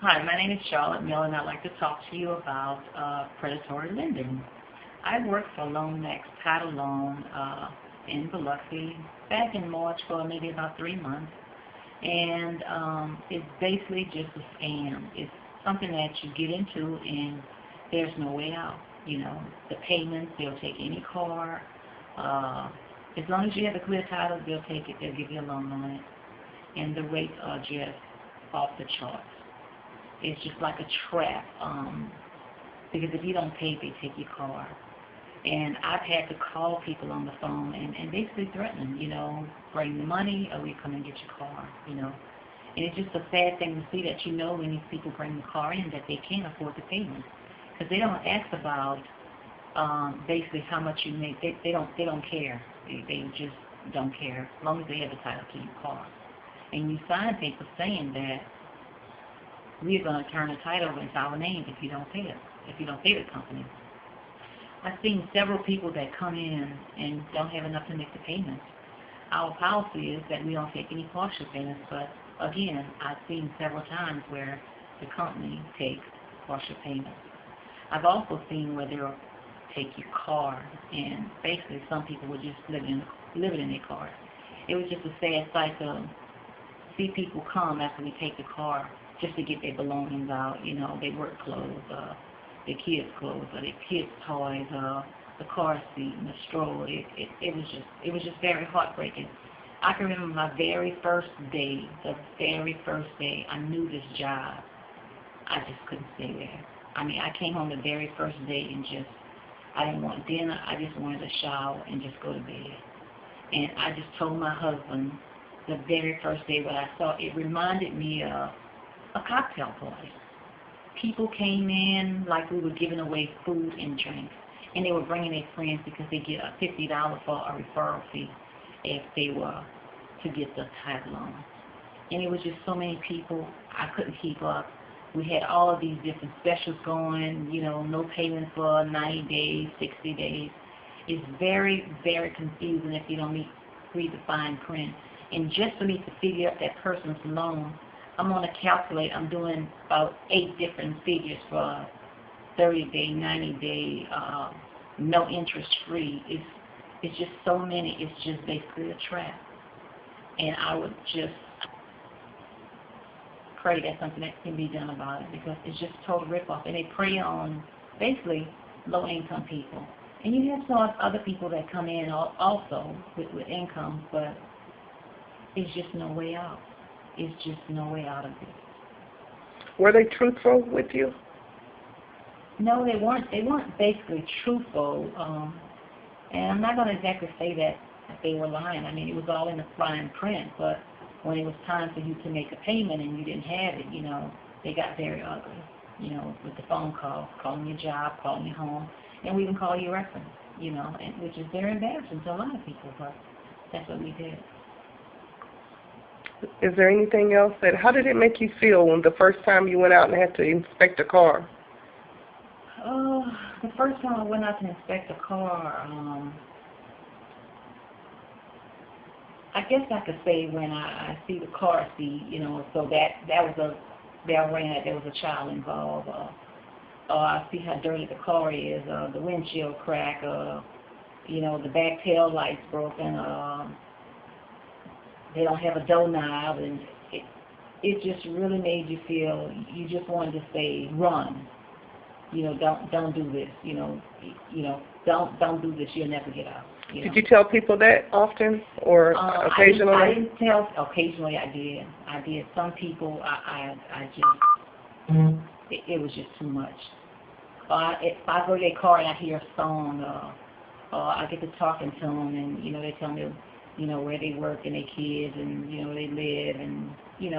Hi, my name is Charlotte Miller, and I'd like to talk to you about predatory lending. I worked for LoanX Title Loan in Biloxi back in March for maybe about 3 months, and it's basically just a scam. It's something that you get into, and there's no way out. You know, the payments, they'll take any car. As long as you have a clear title, they'll take it. They'll give you a loan on it, and the rates are just off the charts. It's just like a trap, because if you don't pay, they take your car. And I've had to call people on the phone and basically threaten them, bring the money or we come and get your car, And it's just a sad thing to see that, when these people bring the car in, that they can't afford the payment. Because they don't ask about basically how much you make. They don't care. They just don't care, as long as they have the title to your car. And you sign papers saying that we're going to turn the title over into our name if you don't pay it, if you don't pay the company. I've seen several people that come in and don't have enough to make the payments. Our policy is that we don't take any partial payments, but again, I've seen several times where the company takes partial payments. I've also seen where they'll take your car, and basically some people would just live in their car. It was just a sad sight to see people come after we take the car just to get their belongings out, their work clothes, their kids' clothes, or their kids' toys, the car seat and the stroller. It was just very heartbreaking. I can remember my very first day, I knew this job. I just couldn't stay there. I mean, I came home the very first day and I didn't want dinner. I just wanted to shower and just go to bed. And I just told my husband the very first day what I saw, it reminded me of a cocktail party. People came in like we were giving away food and drinks, and they were bringing their friends because they get a $50 for a referral fee if they were to get the title loan. And it was just so many people, I couldn't keep up. We had all of these different specials going, no payment for 90 days, 60 days. It's very, very confusing if you don't read the fine print. And just for me to figure out that person's loan, I'm on a calculator. I'm doing about 8 different figures for 30-day, 90-day, no interest free. It's just so many. It's just basically a trap. And I would just pray that something that can be done about it, because it's just a total ripoff. And they prey on basically low-income people. And you have some other people that come in also with income, but it's just no way out. It's just no way out of it. Were they truthful with you? No, they weren't. They weren't basically truthful. And I'm not going to exactly say that they were lying. I mean, it was all in the fine print. But when it was time for you to make a payment and you didn't have it, they got very ugly. With the phone calls, calling your job, calling your home, and we even call you reference. And which is very embarrassing to a lot of people. But that's what we did. Is there anything else how did it make you feel when the first time you went out and had to inspect a car? The first time I went out to inspect a car, I guess I could say when I see the car seat, so that was a bell rang that there was a child involved. I see how dirty the car is, the windshield crack, the back tail lights broken, they don't have a door knob, and it just really made you feel, you just wanted to say, run. Don't do this. Don't do this. You'll never get out. Did you tell people that often or occasionally? I didn't tell. Occasionally, I did. Some people, I just, it was just too much. If I go to their car and I hear a song, I get to talking to them, and they tell me, where they work and their kids and, they live and,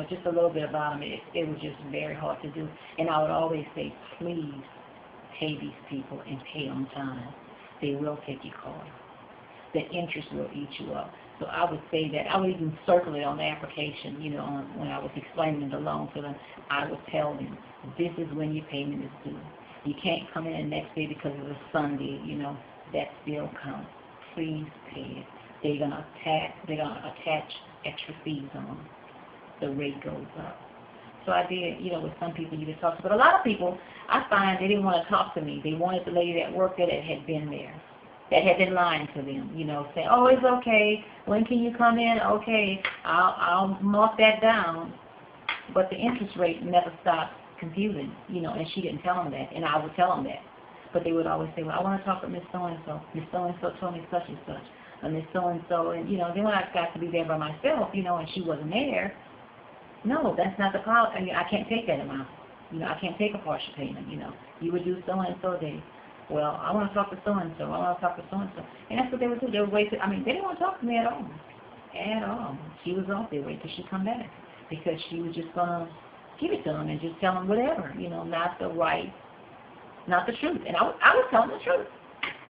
just a little bit about them. It was just very hard to do. And I would always say, please pay these people and pay on time. They will take your car. The interest will eat you up. So I would say that, I would even circle it on the application, when I was explaining the loan to them. I would tell them, this is when your payment is due. You can't come in the next day because it's a Sunday, that still counts. Please pay it. They're gonna attach extra fees on. The rate goes up. so I did, you know, with some people you could talk to. But a lot of people, I find they didn't want to talk to me. They wanted the lady that worked there that had been there, that had been lying to them, you know, say, oh, it's okay. When can you come in? Okay, I'll mark that down. But the interest rate never stopped confusing, you know, and she didn't tell them that, and I would tell them that. But they would always say, well, I want to talk with Miss So-and-so. Miss So-and-so told me such and such. And Miss So-and-so, and, you know, then when I got to be there by myself, you know, and she wasn't there, no, that's not the policy. I mean, I can't take that amount. You know, I can't take a partial payment, you know. You would do so-and-so day. Well, I want to talk to so-and-so. I want to talk to so-and-so. And that's what they would do. They would wait. I mean, they didn't want to talk to me at all. At all. She was off there. Wait till she come back. Because she was just going to give it to them and just tell them whatever, you know, not the right, not the truth. And I would tell them the truth.